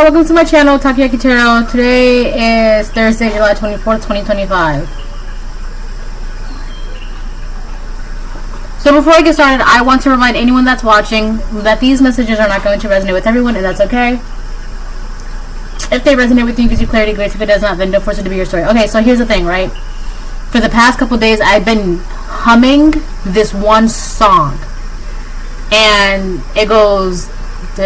welcome to my channel, Takoyaki Tarot. Today is Thursday, July 24th, 2025. So before I get started, I want to remind anyone that's watching that these messages are not going to resonate with everyone, and that's okay. If they resonate with you, gives you clarity, grace. If it does not, then don't force it to be your story. Okay, so here's the thing, right? For the past couple days, I've been humming this one song. And it goes... And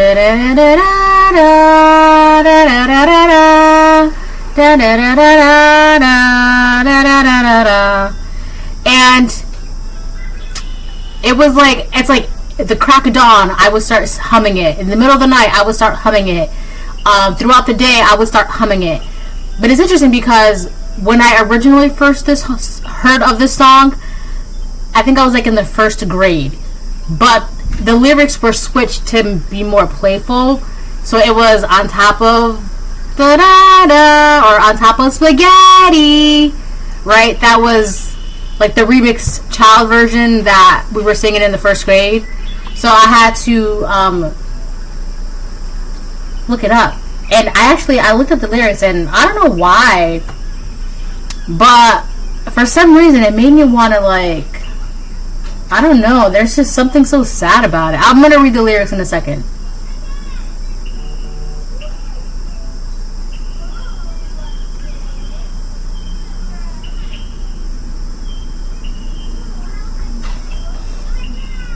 it was like, it's like the crack of dawn, I would start humming it. In the middle of the night, I would start humming it. Throughout the day, I would start humming it. But it's interesting because when I originally first heard of this song, I think I was like in the first grade. But the lyrics were switched to be more playful. So it was on top of da-da-da, or on top of spaghetti, right? That was like the remix child version that we were singing in the first grade. So I had to look it up. And I looked up the lyrics, and I don't know why, but for some reason it made me want to, like, I don't know, there's just something so sad about it. I'm going to read the lyrics in a second.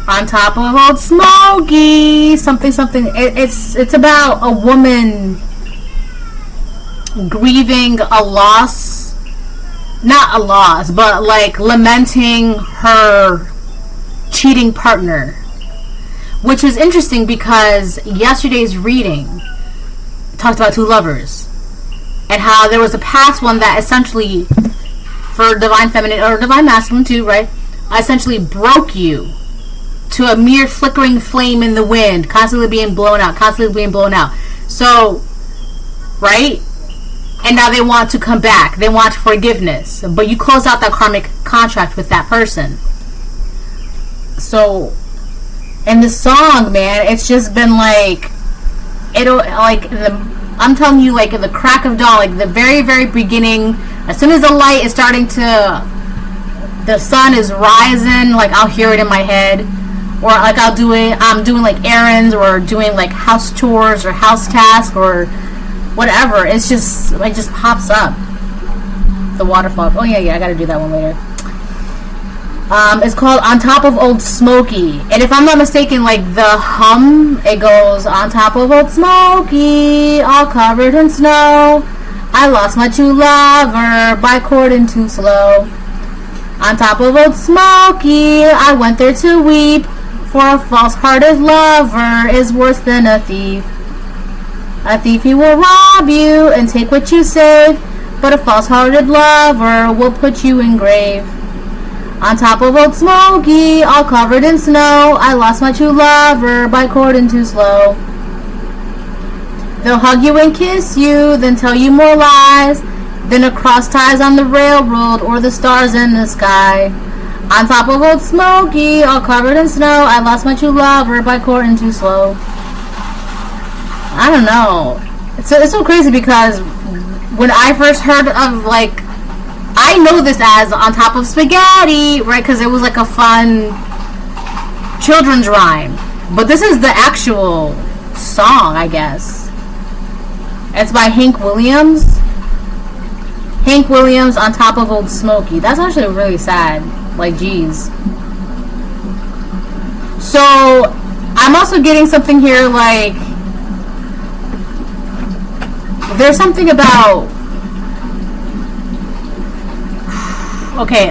On top of Old Smoky, something. It's about a woman grieving a loss. Not a loss, but like lamenting her cheating partner, which was interesting because yesterday's reading talked about two lovers and how there was a past one that essentially, for divine feminine or divine masculine too, right, essentially broke you to a mere flickering flame in the wind, constantly being blown out. So, right, and now they want to come back, they want forgiveness, but you close out that karmic contract with that person. So, in the song, man, it's just been like, I'm telling you, like in the crack of dawn, like the very, very beginning, as soon as the light is starting to, the sun is rising, like I'll hear it in my head, or like I'm doing like errands, or doing like house chores, or house tasks, or whatever. It just pops up. The waterfall. Oh yeah, I gotta do that one later. It's called On Top of Old Smoky. And if I'm not mistaken, like the hum, it goes, on top of Old Smoky, all covered in snow, I lost my true lover by courting too slow. On top of Old Smoky, I went there to weep, for a false-hearted lover is worse than a thief. A thief, he will rob you and take what you save, but a false-hearted lover will put you in grave. On top of Old Smoky, all covered in snow, I lost my true lover by courting too slow. They'll hug you and kiss you, then tell you more lies than a cross ties on the railroad or the stars in the sky. On top of Old Smoky, all covered in snow, I lost my true lover by courting too slow. I don't know. It's so crazy because when I first heard of, like, I know this as On Top of Spaghetti, right? Because it was like a fun children's rhyme. But this is the actual song, I guess. It's by Hank Williams. Hank Williams, On Top of Old Smoky. That's actually really sad. Like, geez. So, I'm also getting something here, like, there's something about, okay,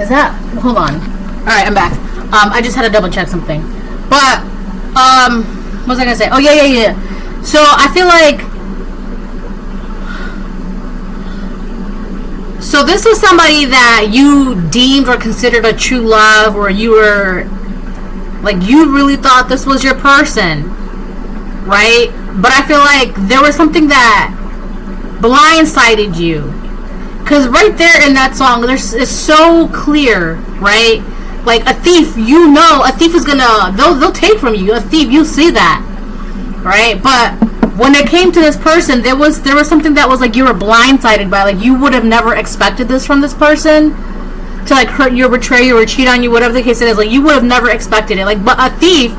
is that, hold on. Alright, I'm back. I just had to double check something. But, what was I gonna say? Oh, yeah. So, I feel like, so this was somebody that you deemed or considered a true love, or you were, like, you really thought this was your person, right? But I feel like there was something that blindsided you. Because right there in that song, it's so clear, right? Like a thief, you know, a thief is gonna, they'll take from you. A thief, you see that. right? But when it came to this person, there was something that was like you were blindsided by, like you would have never expected this from this person, to like hurt you or betray you or cheat on you, whatever the case it is. Like you would have never expected it. Like, but a thief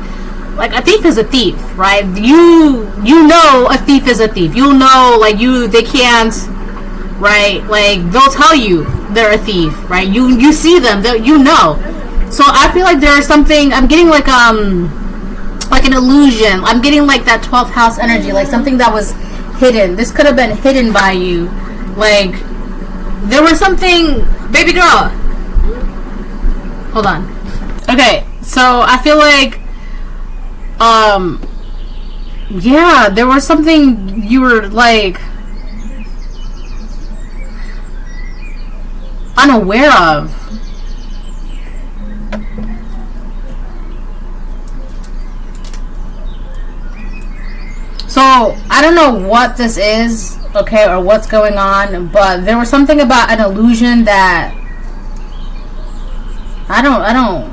is a thief, right? You know a thief is a thief. You'll know, like they can't, right? Like they'll tell you they're a thief, right? You see them, you know. So I feel like there's something, I'm getting like an illusion. I'm getting like that 12th house energy, like something that was hidden. This could have been hidden by you. Like there was something, baby girl. Hold on. Okay, so I feel like yeah, there was something you were like unaware of. So I don't know what this is, okay, or what's going on, but there was something about an illusion that I don't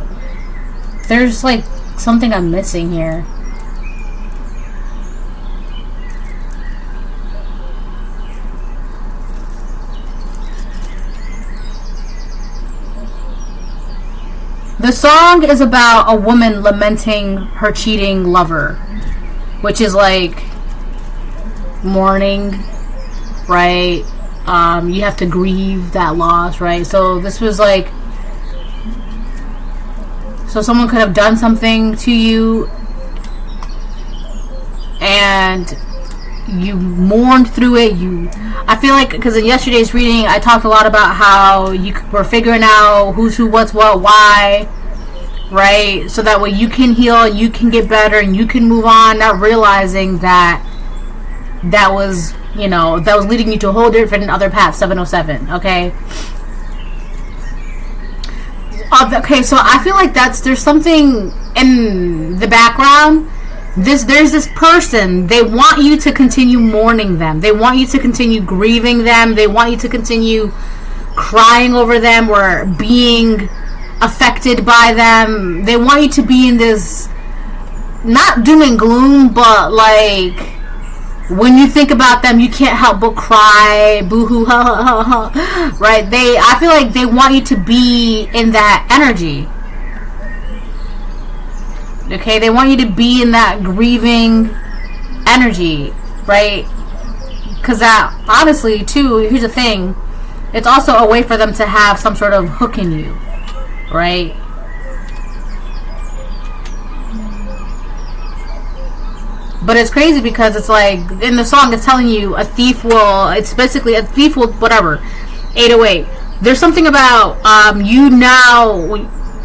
there's like something I'm missing here. The song is about a woman lamenting her cheating lover, which is like mourning, right? You have to grieve that loss, right? So this was like, so someone could have done something to you and you mourned through it. I feel like, because in yesterday's reading I talked a lot about how you were figuring out who's who, what's what, why, right? So that way you can heal and you can get better and you can move on, not realizing that was, that was leading you to a whole different other path. 707, okay? Okay, so I feel like there's something in the background. There's this person, they want you to continue mourning them. They want you to continue grieving them. They want you to continue crying over them or being affected by them. They want you to be in this, not doom and gloom, but like when you think about them, you can't help but cry, boo-hoo, ha, ha, ha, ha, right? I feel like they want you to be in that energy. Okay, they want you to be in that grieving energy, right? Because that, honestly, too, here's the thing. It's also a way for them to have some sort of hook in you, right? But it's crazy because it's like, in the song it's telling you it's basically a thief will, whatever, 808. There's something about, you now,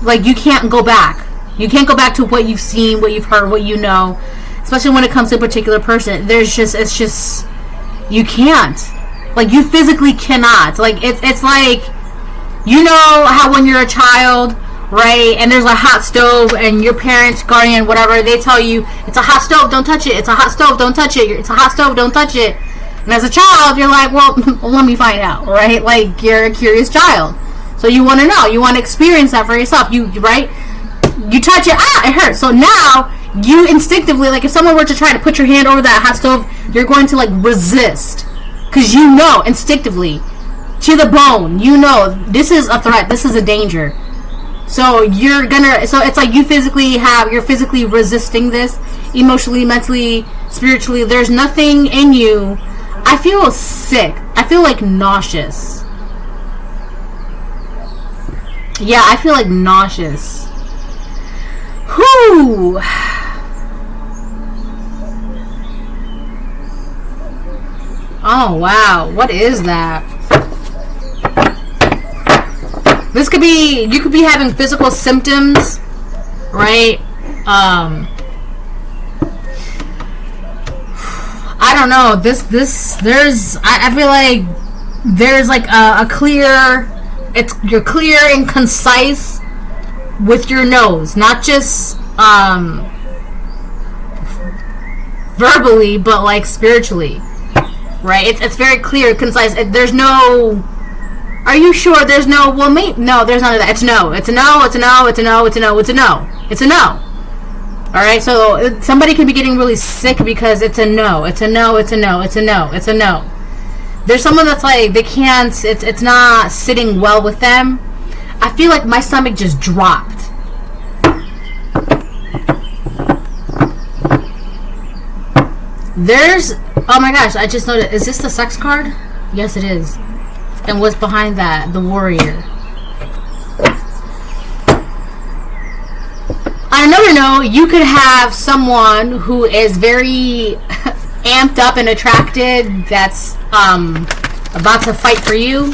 like, you can't go back. You can't go back to what you've seen, what you've heard, what you know. Especially when it comes to a particular person. It's just, you can't. Like, you physically cannot. Like, it's like, how when you're a child, right, and there's a hot stove, and your parents, guardian, whatever, they tell you, it's a hot stove, don't touch it. It's a hot stove, don't touch it. It's a hot stove, don't touch it. And as a child, you're like, well, let me find out, right? Like, you're a curious child. So you want to know. You want to experience that for yourself. Right? You touch it, it hurts. So now, you instinctively, like, if someone were to try to put your hand over that hot stove, you're going to, like, resist. Because you know, instinctively, to the bone, this is a threat, this is a danger. So it's like you're physically resisting this, emotionally, mentally, spiritually. There's nothing in you. I feel sick. I feel like nauseous. Yeah, I feel like nauseous. Whew. Oh, wow. What is that? This could be, you could be having physical symptoms, right? I don't know. I feel like there's like a clear, you're clear and concise with your nose, not just verbally, but like spiritually, right? It's very clear, concise. There's no, are you sure? There's no, well, no, there's none of that. It's no. It's a no. It's a no. It's a no. It's a no. It's a no. It's a no. Alright, so somebody can be getting really sick because it's a no. It's a no, it's a no, it's a no, it's a no. There's someone that's like, they can't, it's not sitting well with them. I feel like my stomach just dropped. There's, oh my gosh, I just noticed, is this the sex card? Yes, it is. And what's behind that? The warrior. On another note, you could have someone who is very amped up and attracted that's about to fight for you,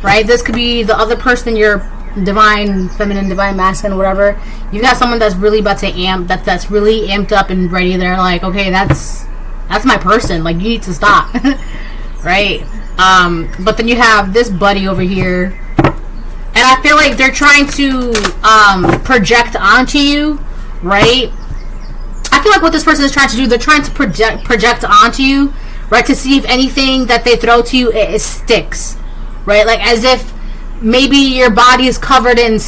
right? This could be the other person, your divine feminine, divine masculine, whatever. You've got someone that's really about to that's really amped up and ready. They're like, okay, that's my person. Like, you need to stop, right? But then you have this buddy over here. And I feel like they're trying to project onto you, right? I feel like what this person is trying to do, they're trying to project onto you, right? To see if anything that they throw to you, it sticks, right? Like as if maybe your body is covered in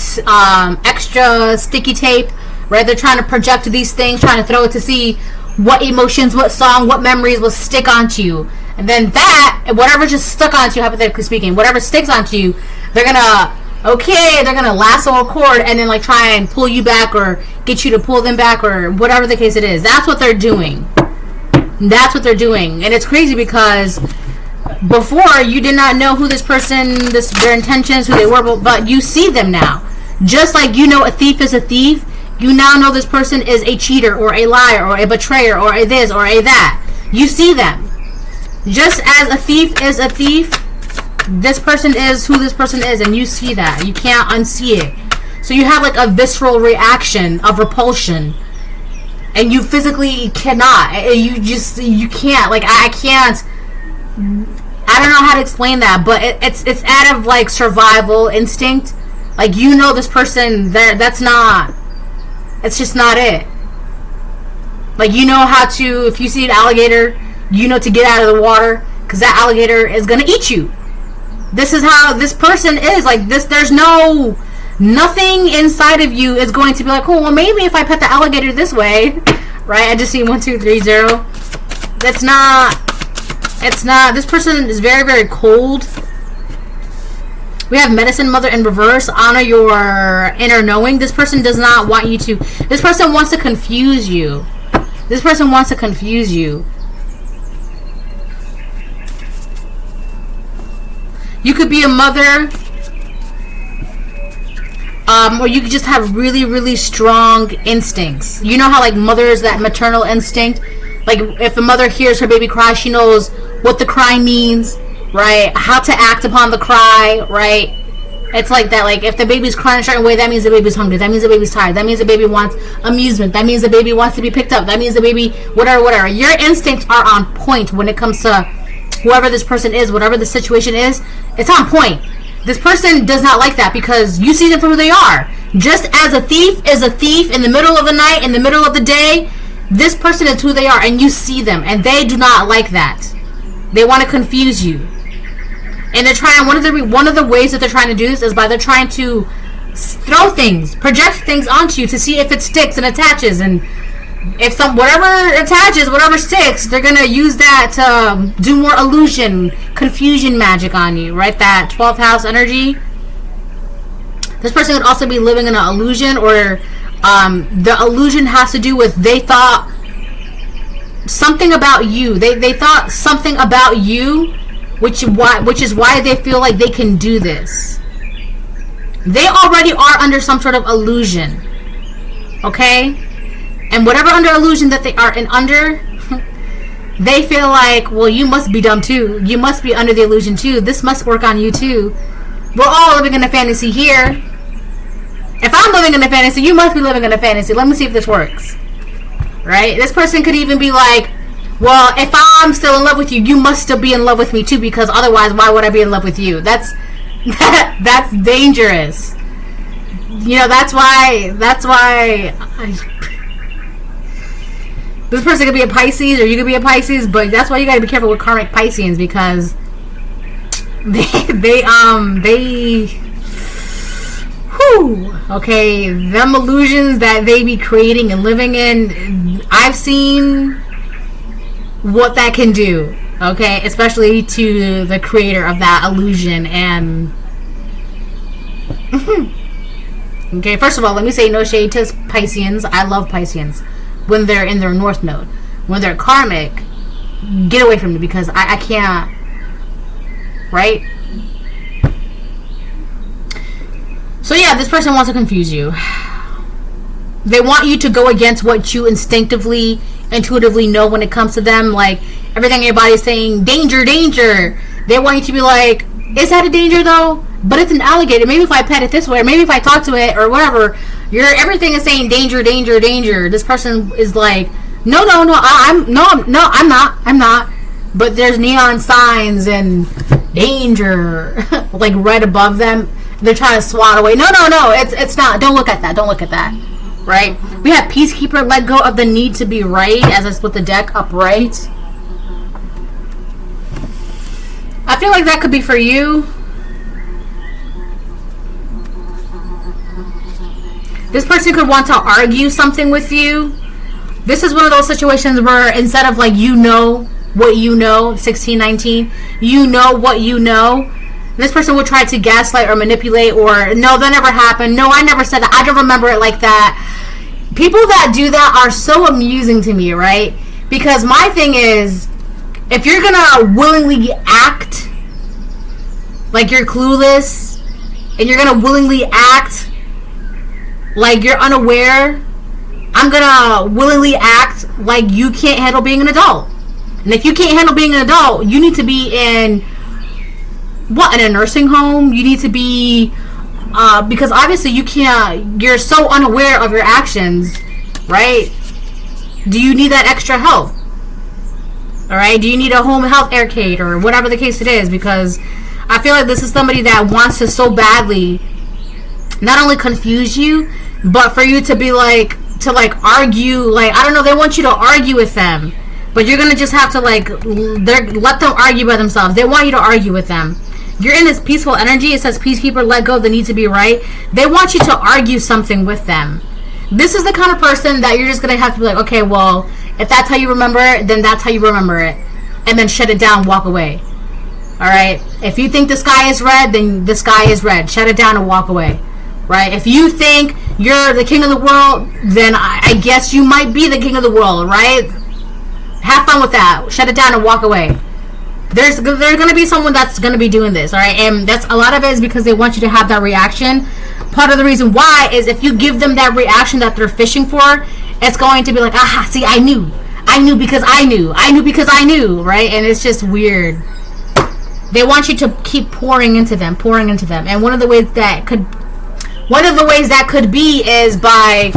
extra sticky tape, right? They're trying to project these things, trying to throw it to see what emotions, what song, what memories will stick onto you. And then that, whatever just stuck onto you, hypothetically speaking, whatever sticks onto you, they're gonna lasso a cord and then like try and pull you back or get you to pull them back or whatever the case it is. That's what they're doing. That's what they're doing. And it's crazy because before you did not know who this person, their intentions, who they were, but you see them now. Just like you know a thief is a thief, you now know this person is a cheater or a liar or a betrayer or a this or a that. You see them. Just as a thief is a thief, this person is who this person is, and you see that. You can't unsee it. So you have like a visceral reaction of repulsion, and you physically cannot. You can't. Like I can't. I don't know how to explain that, but it's out of like survival instinct. Like you know this person. That's not. It's just not it. Like you know how to. If you see an alligator, you know to get out of the water because that alligator is gonna eat you. This is how this person is. Like this, there's nothing inside of you is going to be like, oh, well, maybe if I pet the alligator this way, right? I just see 1, 2, 3, 0. That's not. It's not. This person is very, very cold. We have medicine mother in reverse. Honor your inner knowing. This person does not want you to. This person wants to confuse you. This person wants to confuse you. You could be a mother, or you could just have really, really strong instincts. You know how like mothers, that maternal instinct, like if a mother hears her baby cry, she knows what the cry means, right? How to act upon the cry, right? It's like that. Like if the baby's crying a certain way, that means the baby's hungry. That means the baby's tired. That means the baby wants amusement. That means the baby wants to be picked up. That means the baby, whatever. Your instincts are on point when it comes to whoever this person is, whatever the situation is. It's on point. This person does not like that because you see them for who they are. Just as a thief is a thief in the middle of the night, in the middle of the day, this person is who they are, and you see them, and they do not like that. They want to confuse you, and they're trying. One of the ways that they're trying to do this is by they're trying to throw things, project things onto you to see if it sticks and attaches, and if whatever attaches, whatever sticks, they're gonna use that to do more illusion, confusion magic on you, right? That 12th house energy. This person could also be living in an illusion, or the illusion has to do with they thought something about you. They thought something about you, which is why they feel like they can do this. They already are under some sort of illusion, okay? And whatever under illusion that they are under, they feel like, well, you must be dumb too. You must be under the illusion too. This must work on you too. We're all living in a fantasy here. If I'm living in a fantasy, you must be living in a fantasy. Let me see if this works. Right? This person could even be like, well, if I'm still in love with you, you must still be in love with me too, because otherwise, why would I be in love with you? That's dangerous. You know, that's why this person could be a Pisces, or you could be a Pisces, but that's why you gotta be careful with karmic Pisceans, because they Whew. Okay, them illusions that they be creating and living in, I've seen what that can do. Okay, especially to the creator of that illusion. And okay, first of all, let me say no shade to Pisceans. I love Pisceans when they're in their North Node. When they're karmic, get away from me, because I can't. Right? So yeah, this person wants to confuse you. They want you to go against what you intuitively know when it comes to them. Like, everything in your body is saying, danger, danger. They want you to be like, is that a danger though? But it's an alligator. Maybe if I pet it this way, or maybe if I talk to it, or whatever. Everything is saying danger, danger, danger. This person is like, no, I'm not. But there's neon signs and danger, like right above them. They're trying to swat away. No, it's not. Don't look at that. Right? We have Peacekeeper, let go of the need to be right, as I split the deck upright. I feel like that could be for you. This person could want to argue something with you. This is one of those situations where instead of like, you know what you know, 1619, you know what you know, this person would try to gaslight or manipulate, or no, that never happened. No, I never said that. I don't remember it like that. People that do that are so amusing to me, right? Because my thing is, if you're gonna willingly act like you're clueless, and you're gonna willingly act like you're unaware, I'm gonna willingly act like you can't handle being an adult. And if you can't handle being an adult, you need to be in a nursing home? You need to be, because obviously you're so unaware of your actions, right? Do you need that extra help? Alright, do you need a home health aid or whatever the case it is? Because I feel like this is somebody that wants to so badly not only confuse you, but for you to be like, to like argue, like, I don't know, they want you to argue with them. But you're gonna just have to like, let them argue by themselves. They want you to argue with them. You're in this peaceful energy. It says Peacekeeper, let go of the need to be right. They want you to argue something with them. This is the kind of person that you're just gonna have to be like, okay, well, if that's how you remember it, then that's how you remember it. And then shut it down, walk away. Alright? If you think the sky is red, then the sky is red. Shut it down and walk away. Right? If you think you're the king of the world, then I guess you might be the king of the world, right? Have fun with that. Shut it down and walk away. There's going to be someone that's going to be doing this, all right? And that's a lot of it is because they want you to have that reaction. Part of the reason why is if you give them that reaction that they're fishing for, it's going to be like, aha, see, I knew because I knew, right? And it's just weird. They want you to keep pouring into them. And one of the ways that could be is by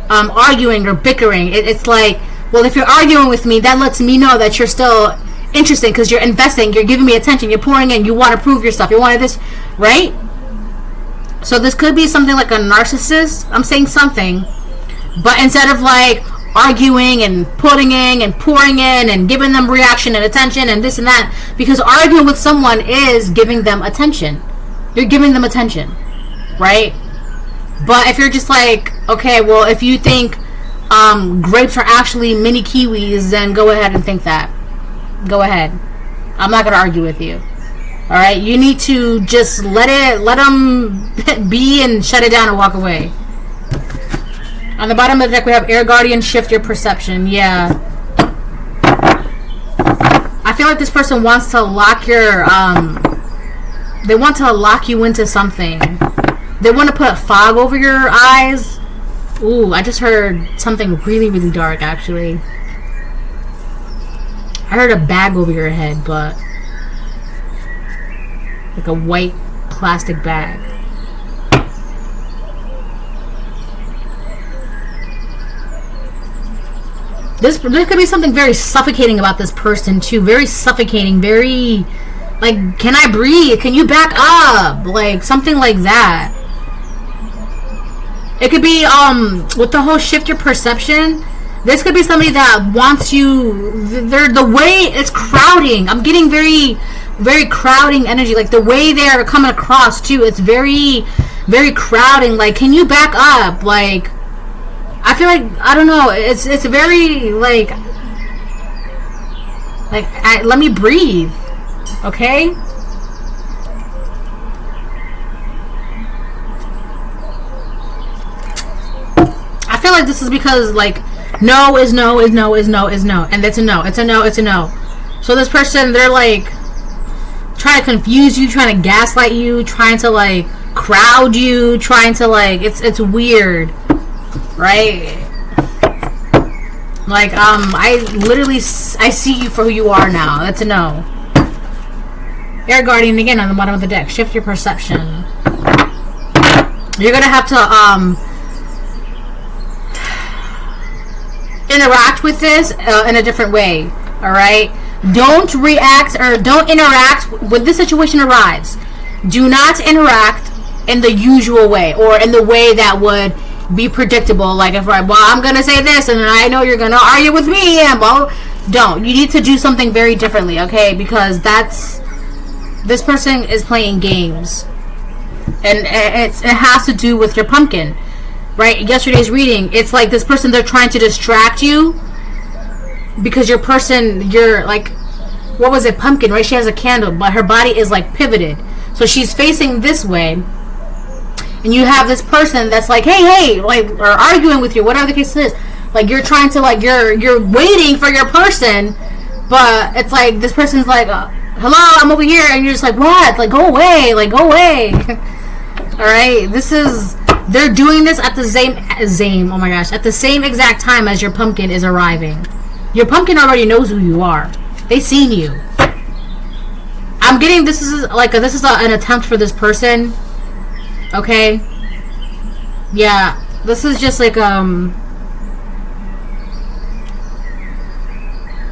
arguing or bickering. It's like, well, if you're arguing with me, that lets me know that you're still interested because you're investing, you're giving me attention, you're pouring in, you want to prove yourself, you want this, right? So this could be something like a narcissist. I'm saying something, but instead of like arguing and putting in and pouring in and giving them reaction and attention and this and that, because arguing with someone is giving them attention. You're giving them attention, right? But if you're just like, okay, well, if you think grapes are actually mini kiwis, then go ahead and think that. Go ahead. I'm not going to argue with you. All right? You need to just let them be and shut it down and walk away. On the bottom of the deck, we have Air Guardian, shift your perception. Yeah. I feel like this person wants to lock your, they want to lock you into something. They want to put a fog over your eyes. Ooh, I just heard something really, really dark, actually. I heard a bag over your head, but like a white plastic bag. There could be something very suffocating about this person too. Very suffocating. Very like, can I breathe? Can you back up? Like something like that. It could be with the whole shift your perception. This could be somebody that wants you. The way it's crowding. I'm getting very, very crowding energy. Like the way they're coming across too. It's very very crowding. Like, can you back up? Like, I feel like, I don't know, it's very like let me breathe, okay? I feel like this is because, like, no is no is no is no is no, and it's a no, it's a no, it's a no. So this person, they're like trying to confuse you, trying to gaslight you, trying to like crowd you, trying to like, it's weird, right? Like, I literally, I see you for who you are now. That's a no. Air Guardian again on the bottom of the deck. Shift your perception. You're gonna have to interact with this in a different way. All right. Don't react or don't interact when this situation arrives. Do not interact in the usual way or in the way that would be predictable. Like, if I'm gonna say this and I know you're gonna argue with me, and well, don't. You need to do something very differently, okay? Because this person is playing games, and it has to do with your pumpkin, right? Yesterday's reading, it's like this person, they're trying to distract you because your person, you're like, what was it, pumpkin, right? She has a candle, but her body is like pivoted, so she's facing this way. And you have this person that's like, hey, like, or arguing with you, whatever the case is. Like, you're trying to, like, you're waiting for your person, but it's like, this person's like, hello, I'm over here, and you're just like, what? Like, go away, Alright, they're doing this at the same, oh my gosh, at the same exact time as your pumpkin is arriving. Your pumpkin already knows who you are. They've seen you. I'm getting, this is an attempt for this person. Okay. Yeah. This is just like, yeah,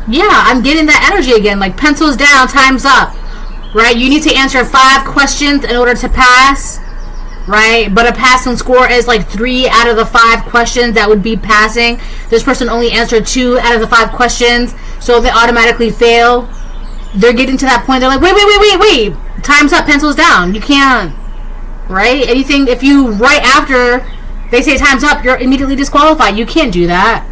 I'm getting that energy again. Like, pencils down, time's up. Right? You need to answer 5 questions in order to pass. Right? But a passing score is like 3 out of the 5 questions that would be passing. This person only answered 2 out of the 5 questions, so they automatically fail. They're getting to that point. They're like, wait. Time's up, pencils down. You can't. Right? Anything, if you right after they say time's up, you're immediately disqualified. You can't do that.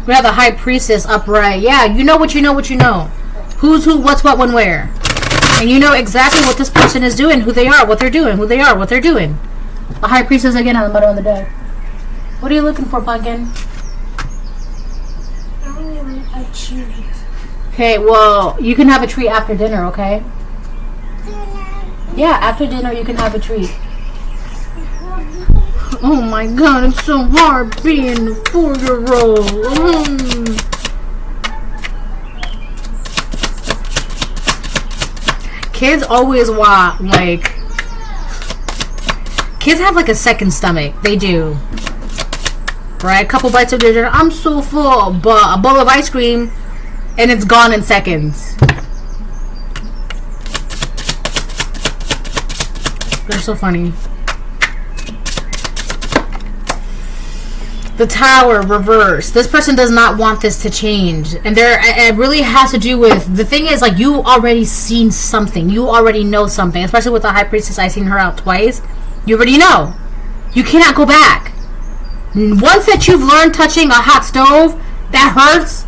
We have the High Priestess upright. Yeah, you know what you know what you know. Who's who, what's what, when, where. And you know exactly what this person is doing, who they are, what they're doing, who they are, what they're doing. The High Priestess again on the bottom of the deck. What are you looking for, pumpkin? I want a treat. Okay, well, you can have a treat after dinner, okay? Yeah, after dinner you can have a treat. Oh my god, it's so hard being a 4-year-old. Kids always want, like... Kids have, like, a second stomach. They do. Right? A couple bites of dinner, I'm so full. But a bowl of ice cream, and it's gone in seconds. They're so funny. The Tower, reverse. This person does not want this to change. And it really has to do with... The thing is, like, you already seen something. You already know something. Especially with the High Priestess, I've seen her out twice. You already know. You cannot go back. Once that you've learned touching a hot stove, that hurts.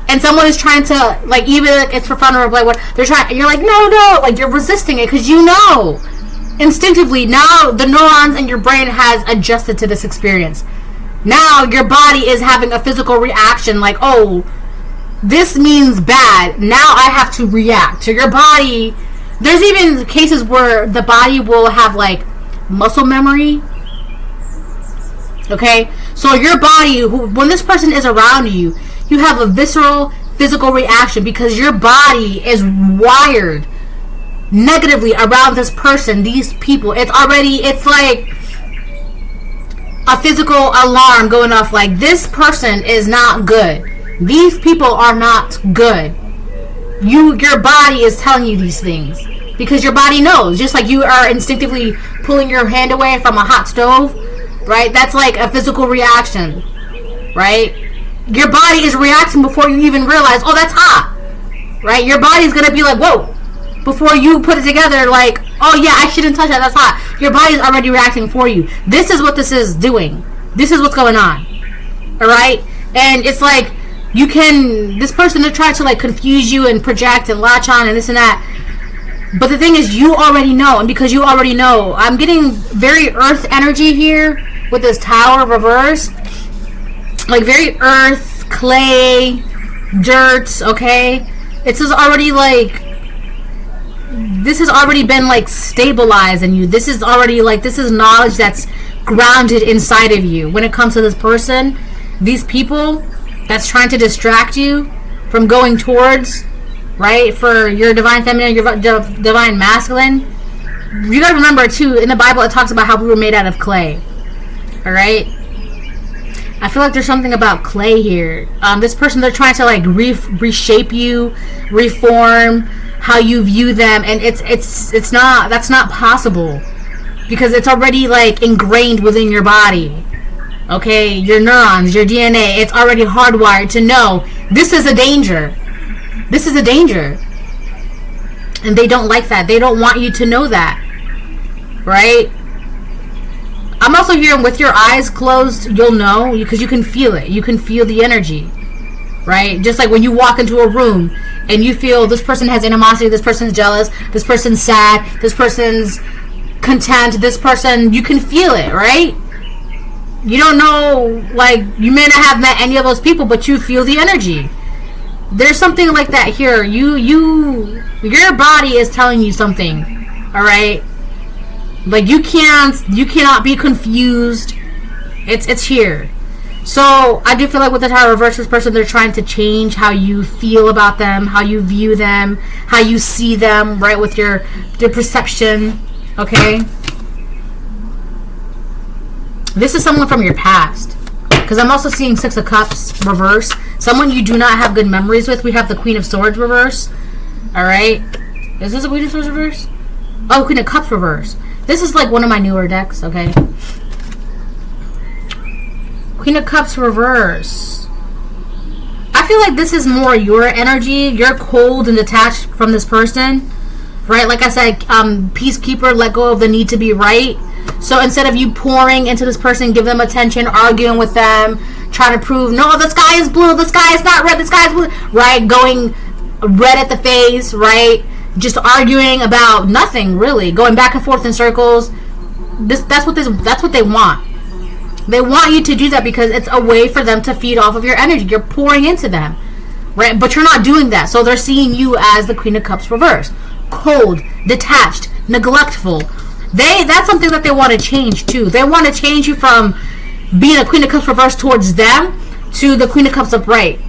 And someone is trying to, like, even if it's for fun or like what, they're trying, you're like, no. Like, you're resisting it because you know. Instinctively, now the neurons in your brain has adjusted to this experience. Now your body is having a physical reaction like, oh, this means bad. Now I have to react. So your body, there's even cases where the body will have like muscle memory. Okay? So your body, when this person is around you, you have a visceral physical reaction because your body is wired negatively around this person, these people. It's like a physical alarm going off like, this person is not good. These people are not good. Your body is telling you these things because your body knows. Just like you are instinctively pulling your hand away from a hot stove, right? That's like a physical reaction, right? Your body is reacting before you even realize, oh, that's hot, right? Your body's gonna be like, whoa, before you put it together, like, oh yeah, I shouldn't touch that, that's hot. Your body's already reacting for you. This is what this is doing. This is what's going on, all right? And it's like, this person to try to like confuse you and project and latch on and this and that. But the thing is, you already know, and because you already know, I'm getting very earth energy here with this tower reverse. Like very earth, clay, dirt, okay? It's just already like, this has already been like stabilized in you. This is already like, this is knowledge that's grounded inside of you. When it comes to this person, these people that's trying to distract you from going towards, right, for your divine feminine, your divine masculine. You gotta remember too, in the Bible it talks about how we were made out of clay. Alright? I feel like there's something about clay here. This person, they're trying to like reshape you, reform how you view them, and it's not, that's not possible, because it's already like ingrained within your body. Okay, your neurons, your DNA, it's already hardwired to know this is a danger. This is a danger. And they don't like that. They don't want you to know that. Right? I'm also hearing with your eyes closed, you'll know, because you can feel it. You can feel the energy. Right? Just like when you walk into a room and you feel this person has animosity, this person's jealous, this person's sad, this person's content, this person, you can feel it, right? You don't know, like, you may not have met any of those people, but you feel the energy. There's something like that here. Your body is telling you something, all right? Like, you cannot be confused. It's here. So I do feel like with the Tower reverse, this person, they're trying to change how you feel about them, how you view them, how you see them, right? With your perception, okay? This is someone from your past, because I'm also seeing Six of Cups reverse. Someone you do not have good memories with. We have the Queen of Swords reverse. Alright. Is this a Queen of Swords reverse? Oh, Queen of Cups reverse. This is like one of my newer decks, okay? Queen of Cups reverse. I feel like this is more your energy. You're cold and detached from this person. Right? Like I said, peacekeeper, let go of the need to be right. So instead of you pouring into this person, give them attention, arguing with them, trying to prove, no, the sky is blue, the sky is not red, the sky is blue, right? Going red at the face, right? Just arguing about nothing, really. Going back and forth in circles. That's what they want. They want you to do that because it's a way for them to feed off of your energy. You're pouring into them, right? But you're not doing that. So they're seeing you as the Queen of Cups reverse. Cold, detached, neglectful. That's something that they want to change too. They want to change you from being a Queen of Cups reverse towards them to the Queen of Cups upright.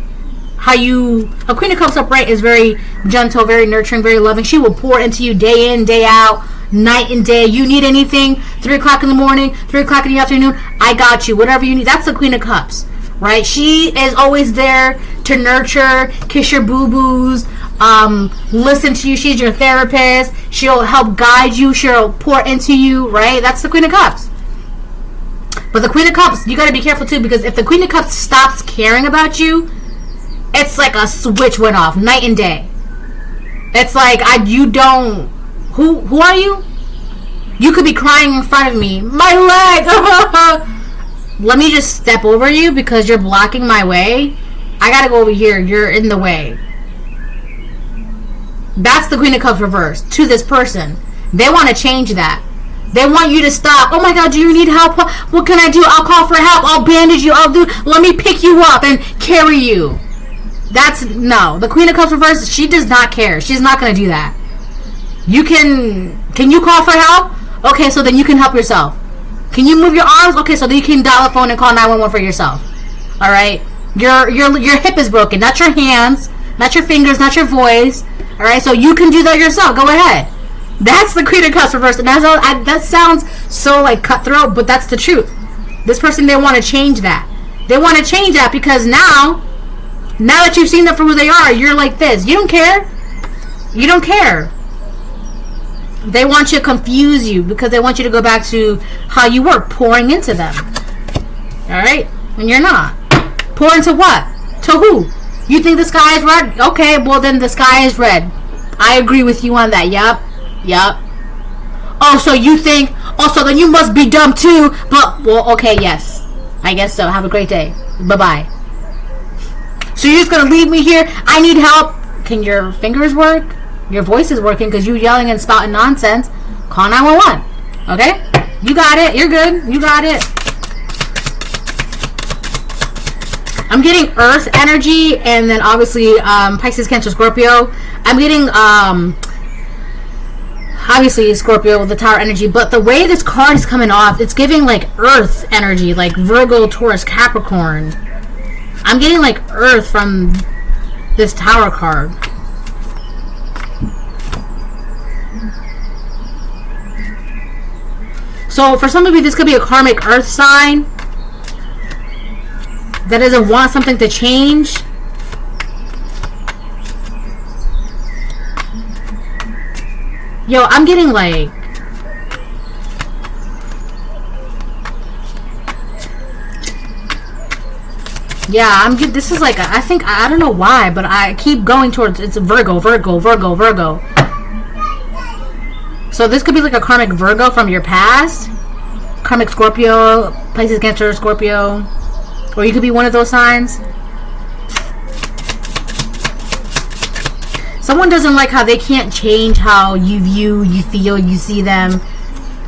A Queen of Cups upright is very gentle, very nurturing, very loving. She will pour into you day in, day out, night and day. You need anything, 3 o'clock in the morning, 3 o'clock in the afternoon, I got you. Whatever you need. That's the Queen of Cups, right? She is always there to nurture, kiss your boo-boos, listen to you. She's your therapist. She'll help guide you. She'll pour into you, right? That's the Queen of Cups. But the Queen of Cups, you got to be careful too, because if the Queen of Cups stops caring about you, it's like a switch went off, night and day. It's like, who are you? You could be crying in front of me. My leg! Let me just step over you because you're blocking my way. I gotta go over here. You're in the way. That's the Queen of Cups reverse to this person. They want to change that. They want you to stop. Oh my God, do you need help? What can I do? I'll call for help. I'll bandage you. Let me pick you up and carry you. No. The Queen of Cups reverse, she does not care. She's not going to do that. Can you call for help? Okay, so then you can help yourself. Can you move your arms? Okay, so then you can dial a phone and call 911 for yourself. All right? Your hip is broken. Not your hands, not your fingers, not your voice. All right? So you can do that yourself. Go ahead. That's the Queen of Cups reverse. And that sounds so like cutthroat, but that's the truth. This person, they want to change that. They want to change that because now that you've seen them for who they are, you're like this. You don't care. You don't care. They want you to confuse you because they want you to go back to how you were, pouring into them. Alright? And you're not. Pour into what? To who? You think the sky is red? Okay, well then the sky is red. I agree with you on that. Yup. Oh, so you think, oh, so then you must be dumb too. But, well, okay, yes. I guess so. Have a great day. Bye-bye. So you're just gonna leave me here? I need help. Can your fingers work? Your voice is working because you're yelling and spouting nonsense. Call 911. Okay? You got it. You're good. You got it. I'm getting Earth energy, and then obviously Pisces, Cancer, Scorpio. I'm getting obviously Scorpio with the Tower energy, but the way this card is coming off, it's giving like Earth energy, like Virgo, Taurus, Capricorn. I'm getting like Earth from this Tower card. So for some of you, this could be a karmic Earth sign that doesn't want something to change. Yo, I'm getting like, yeah, I'm good. This is like, I think, I don't know why, but I keep going towards, it's Virgo. So this could be like a karmic Virgo from your past. Karmic Scorpio, Pisces, Cancer, Scorpio. Or you could be one of those signs. Someone doesn't like how they can't change how you view, you feel, you see them.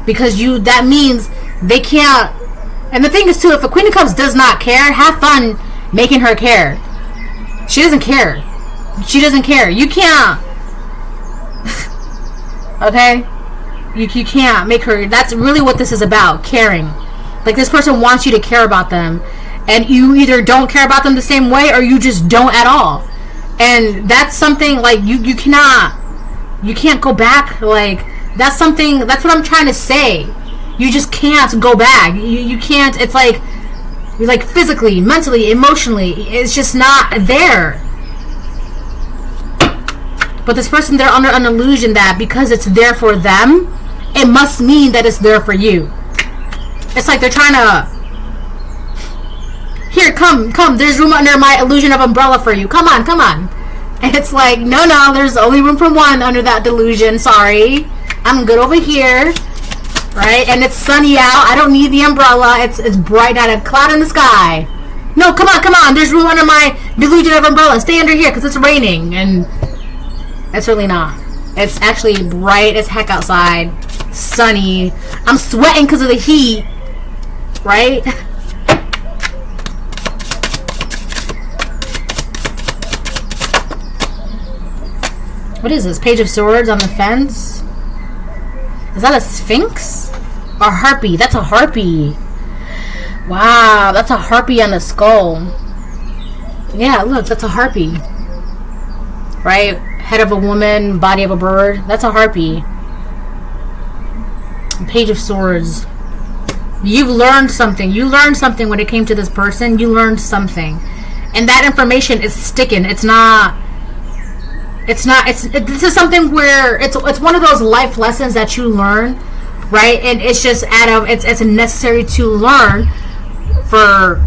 Because that means they can't. And the thing is too, if a Queen of Cups does not care, have fun making her care. She doesn't care. She doesn't care. You can't. Okay? You can't make her. That's really what this is about. Caring. Like, this person wants you to care about them. And you either don't care about them the same way, or you just don't at all. And that's something, like, you can't go back. Like, that's something, that's what I'm trying to say. You just can't go back. You can't, it's like, you're like physically, mentally, emotionally, it's just not there. But this person, they're under an illusion that because it's there for them, it must mean that it's there for you. It's like they're trying to, here, come, there's room under my illusion of umbrella for you. Come on. And it's like, no, there's only room for one under that delusion. Sorry. I'm good over here. Right? And it's sunny out. I don't need the umbrella. It's bright, not a cloud in the sky. No, come on. There's room under my delusion of umbrella. Stay under here because it's raining. And it's really not. It's actually bright as heck outside. Sunny. I'm sweating because of the heat. Right? What is this? Page of Swords on the fence? Is that a Sphinx? Or Harpy? That's a Harpy. Wow, that's a Harpy on the skull. Yeah, look, that's a Harpy. Right? Head of a woman, body of a bird. That's a Harpy. Page of Swords. You've learned something. You learned something when it came to this person. You learned something. And that information is sticking. This is something where it's one of those life lessons that you learn, right? And it's just it's necessary to learn for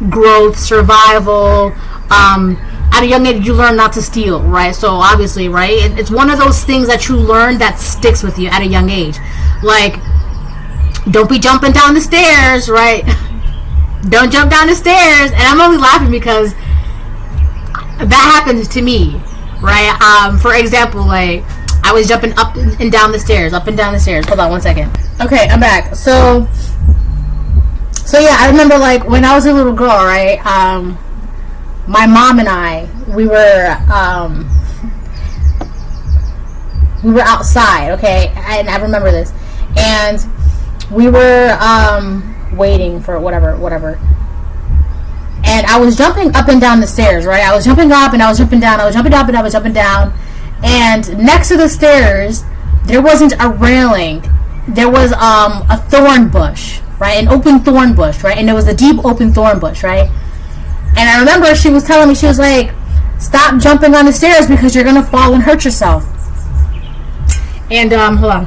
growth, survival. At a young age, you learn not to steal, right? So obviously, right? It's one of those things that you learn that sticks with you at a young age. Like, don't be jumping down the stairs, right? Don't jump down the stairs. And I'm only laughing because that happens to me. Right? For example, like, I was jumping up and down the stairs. Hold on one second. Okay, I'm back. So yeah, I remember, like, when I was a little girl, right? My mom and I, we were outside, okay? And I remember this. And we were waiting for whatever. And I was jumping up and down the stairs, right? I was jumping up and I was jumping down. I was jumping up and I was jumping down. And next to the stairs, there wasn't a railing. There was a thorn bush, right? An open thorn bush, right? And there was a deep open thorn bush, right? And I remember she was telling me, she was like, stop jumping on the stairs because you're going to fall and hurt yourself. And hold on.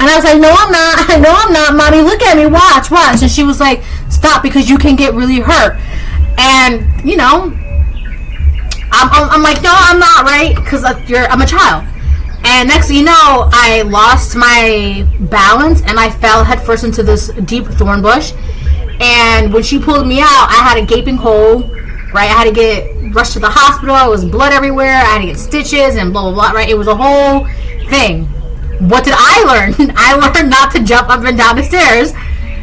And I was like, no, I'm not. No, I'm not, mommy. Look at me. Watch. And she was like, stop, because you can get really hurt. And, you know, I'm like, no, I'm not, right? Because I'm a child. And next thing you know, I lost my balance and I fell headfirst into this deep thorn bush. And when she pulled me out, I had a gaping hole, right? I had to get rushed to the hospital. It was blood everywhere. I had to get stitches and blah, blah, blah, right? It was a whole thing. What did I learn? I learned not to jump up and down the stairs,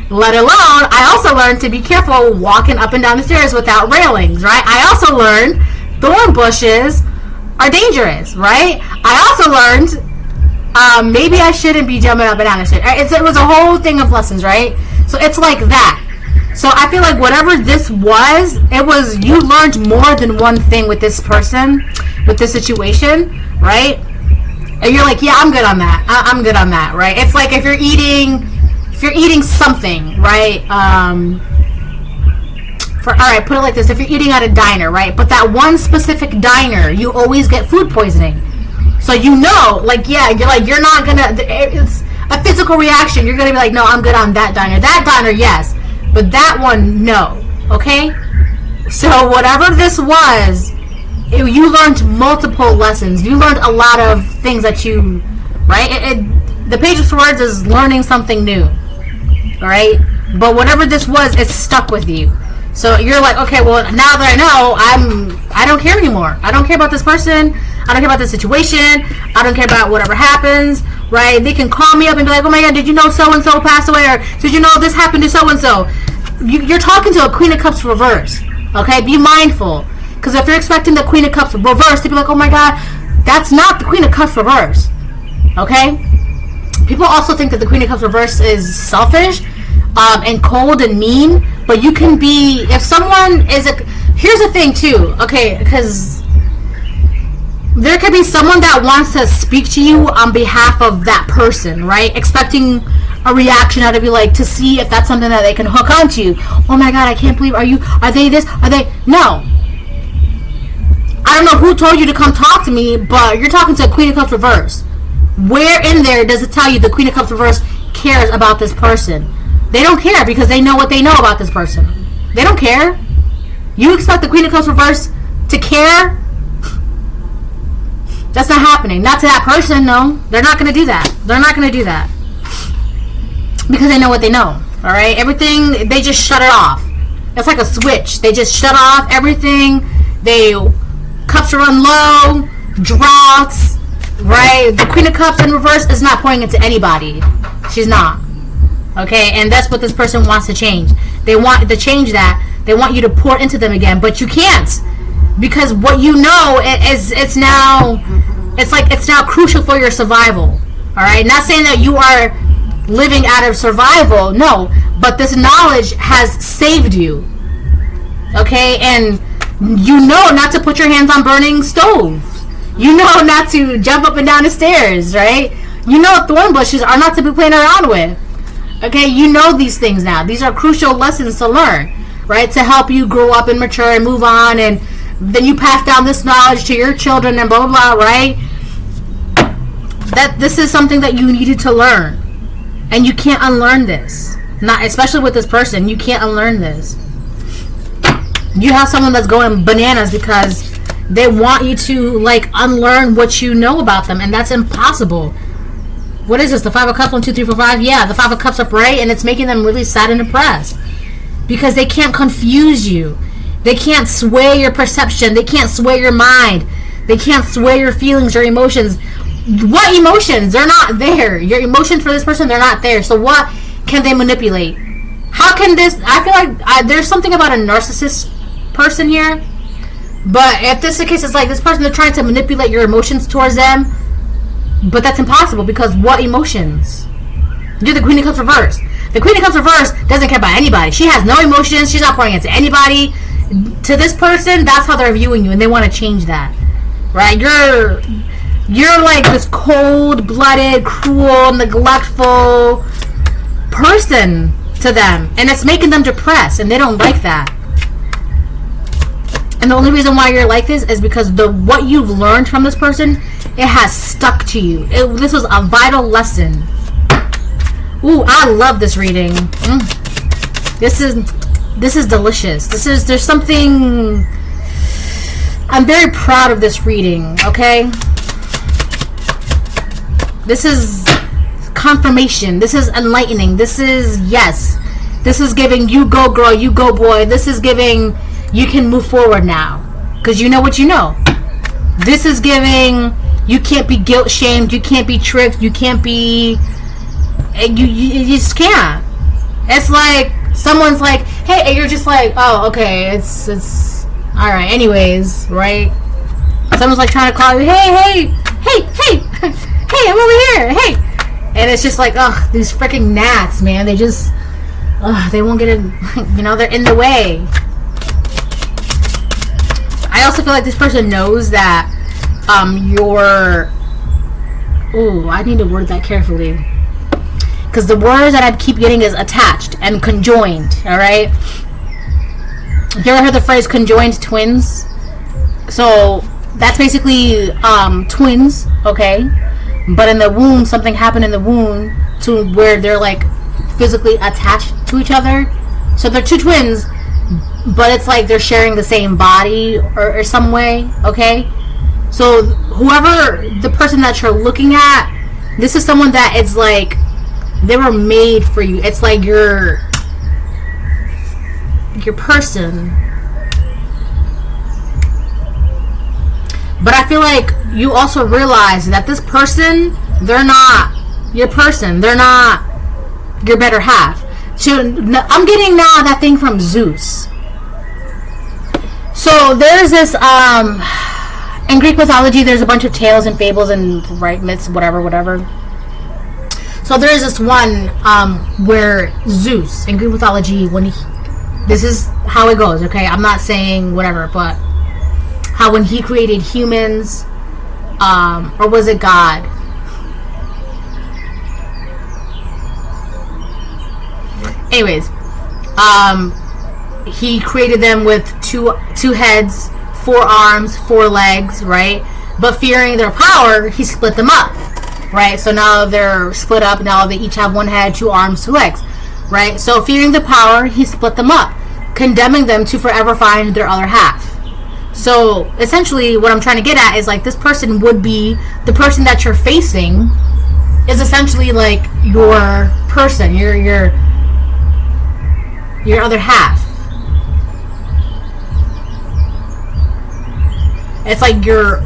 let alone, I also learned to be careful walking up and down the stairs without railings, right? I also learned thorn bushes are dangerous, right? I also learned maybe I shouldn't be jumping up and down the stairs. It was a whole thing of lessons, right? So it's like that. So I feel like whatever this was, you learned more than one thing with this person, with this situation, right? And you're like, yeah, I'm good on that. I'm good on that, right? It's like if you're eating something, right? All right, put it like this: if you're eating at a diner, right? But that one specific diner, you always get food poisoning. So you know, like, yeah, you're not gonna. It's a physical reaction. You're gonna be like, no, I'm good on that diner. That diner, yes, but that one, no. Okay. So whatever this was, you learned multiple lessons. You learned a lot of things that you, right? The page of words is learning something new. All right, but whatever this was, it stuck with you. So you're like, okay, well, now that I know, I don't care anymore. I don't care about this person. I don't care about this situation. I don't care about whatever happens, right? They can call me up and be like, oh my God, did you know so-and-so passed away? Or did you know this happened to so-and-so? You're talking to a Queen of Cups reverse, okay? Be mindful. Because if you're expecting the Queen of Cups reverse to be like, oh my God, that's not the Queen of Cups reverse, okay? People also think that the Queen of Cups reverse is selfish and cold and mean, but you can be, if someone is here's the thing too, okay, because there could be someone that wants to speak to you on behalf of that person, right? Expecting a reaction out of you, like, to see if that's something that they can hook onto. Oh my God, I can't believe, are they this? Are they? No. I don't know who told you to come talk to me, but you're talking to a Queen of Cups reverse. Where in there does it tell you the Queen of Cups reverse cares about this person? They don't care because they know what they know about this person. They don't care. You expect the Queen of Cups reverse to care? That's not happening. Not to that person, no. They're not going to do that. They're not going to do that. Because they know what they know. Alright? Everything, they just shut it off. It's like a switch. They just shut off everything. Cups are run low. Droughts. Right? The Queen of Cups in reverse is not pointing it to anybody. She's not. Okay? And that's what this person wants to change. They want to change that. They want you to pour into them again. But you can't. Because what you know it's now crucial for your survival. Alright? Not saying that you are living out of survival. No. But this knowledge has saved you. Okay? And you know not to put your hands on burning stoves. You know not to jump up and down the stairs, right? You know thorn bushes are not to be playing around with. Okay? You know these things now. These are crucial lessons to learn, right? To help you grow up and mature and move on, and then you pass down this knowledge to your children and blah, blah, blah, right? That this is something that you needed to learn. And you can't unlearn this. Not especially with this person. You can't unlearn this. You have someone that's going bananas because they want you to, like, unlearn what you know about them, and that's impossible. What is this? The 5 of Cups, 1, 2, 3, 4, 5? Yeah, the 5 of Cups upright, and it's making them really sad and depressed. Because they can't confuse you. They can't sway your perception. They can't sway your mind. They can't sway your feelings, your emotions. What emotions? They're not there. Your emotions for this person, they're not there. So what can they manipulate? How can this... I feel like there's something about a narcissist person here. But if this is the case, it's like this person, they're trying to manipulate your emotions towards them. But that's impossible because what emotions? You're the Queen of Cups reverse. The Queen of Cups reverse doesn't care about anybody. She has no emotions. She's not pouring into anybody. To this person, that's how they're viewing you, and they want to change that. Right? You're like this cold-blooded, cruel, neglectful person to them. And it's making them depressed, and they don't like that. And the only reason why you're like this is because what you've learned from this person it has stuck to you. This was a vital lesson. Ooh, I love this reading. This is delicious. There's something, I'm very proud of this reading, okay? This is confirmation. This is enlightening. This is, yes. This is giving, you go girl, you go boy. This is giving, you can move forward now. Because you know what you know. This is giving, you can't be guilt shamed. You can't be tricked. You can't be, you just can't. It's like, someone's like, hey, and you're just like, oh, okay, it's all right, anyways, right? Someone's like trying to call you, hey, I'm over here, hey, and it's just like, ugh, these freaking gnats, man. They just, they won't get in, you know, they're in the way. I also feel like this person knows that, I need to word that carefully. Because the words that I keep getting is attached and conjoined, alright? You ever heard the phrase conjoined twins? So, that's basically twins, okay? But in the womb, something happened in the womb to where they're like physically attached to each other. So they're two twins, but it's like they're sharing the same body or some way, okay? So whoever, the person that you're looking at, this is someone that is like, they were made for you. It's like your person. But I feel like you also realize that this person, they're not your person. They're not your better half. So I'm getting now that thing from Zeus. So there's this, in Greek mythology, there's a bunch of tales and fables and myths, whatever. So there is this one where Zeus, in Greek mythology, this is how it goes, okay? I'm not saying whatever, but how when he created humans, or was it God? Anyways, he created them with two heads, 4 arms, 4 legs, right? But fearing their power, he split them up. Right, so now they're split up. Now they each have 1 head, 2 arms, 2 legs. Right, so fearing the power, he split them up, condemning them to forever find their other half. So essentially, what I'm trying to get at is like this person would be the person that you're facing is essentially like your person, your other half. It's like your.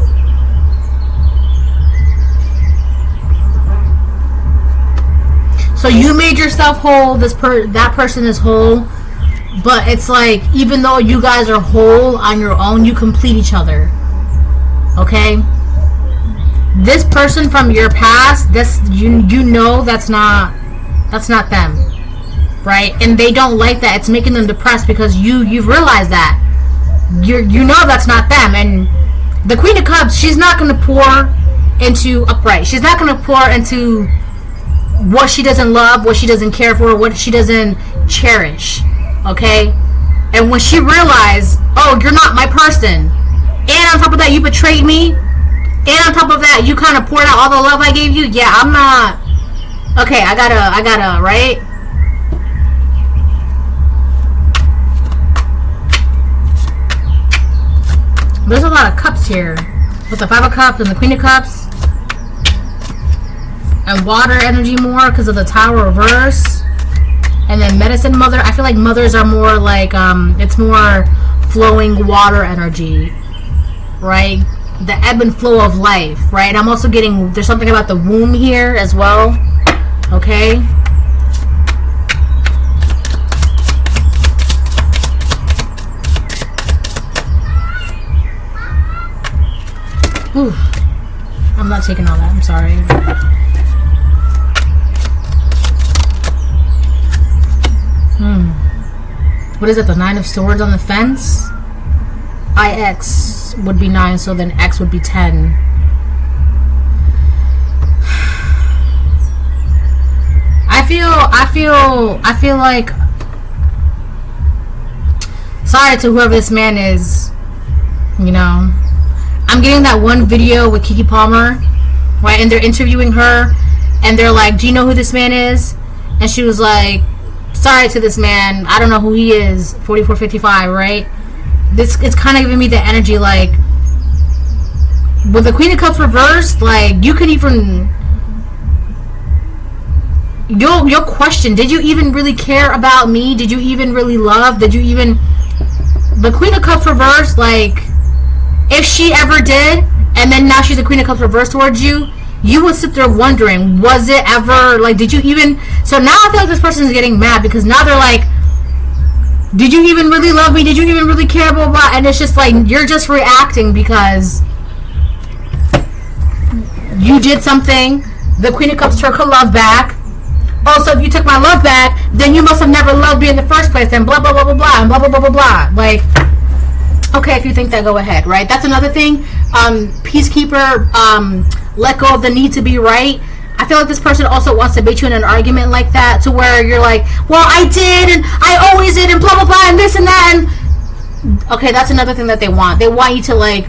So you made yourself whole. That person is whole, but it's like even though you guys are whole on your own, you complete each other. Okay. This person from your past, you know that's not them, right? And they don't like that. It's making them depressed because you've realized that you know that's not them. And the Queen of Cups, she's not going to pour into upright. She's not going to pour into what she doesn't love, what she doesn't care for, what she doesn't cherish, okay? And when she realized, oh, you're not my person, and on top of that, you betrayed me, and on top of that, you kind of poured out all the love I gave you, yeah, I'm not, okay, I gotta, right? There's a lot of cups here, with the 5 of Cups and the Queen of Cups. And water energy more because of the Tower reverse. And then Medicine Mother. I feel like mothers are more like, it's more flowing water energy. Right? The ebb and flow of life. Right? I'm also getting, there's something about the womb here as well. Okay? Whew. I'm not taking all that. I'm sorry. What is it? The 9 of Swords on the fence? IX would be 9, so then X would be 10. I feel like, sorry to whoever this man is, you know, I'm getting that one video with Keke Palmer, right? And they're interviewing her, and they're like, "Do you know who this man is?" And she was like, "Sorry to this man, I don't know who he is." 4455, right? This it's kind of giving me the energy like, with the Queen of Cups reversed, like you could even. You'll question, did you even really care about me? Did you even really love? Did you even... The Queen of Cups reversed, like, if she ever did, and then now she's the Queen of Cups reversed towards you, you would sit there wondering, was it ever, like, did you even... So now I feel like this person is getting mad, because now they're like, did you even really love me? Did you even really care? Blah, blah, and it's just like, you're just reacting because you did something. The Queen of Cups took her love back. Also, if you took my love back, then you must have never loved me in the first place, and blah, blah, blah, blah, blah, and blah, blah, blah, blah, blah. Like, okay, if you think that, go ahead, right? That's another thing. Peacekeeper, let go of the need to be right. I feel like this person also wants to bait you in an argument like that, to where you're like, well, I did, and I always did, and blah, blah, blah, and this and that, and... Okay, that's another thing that they want. They want you to, like,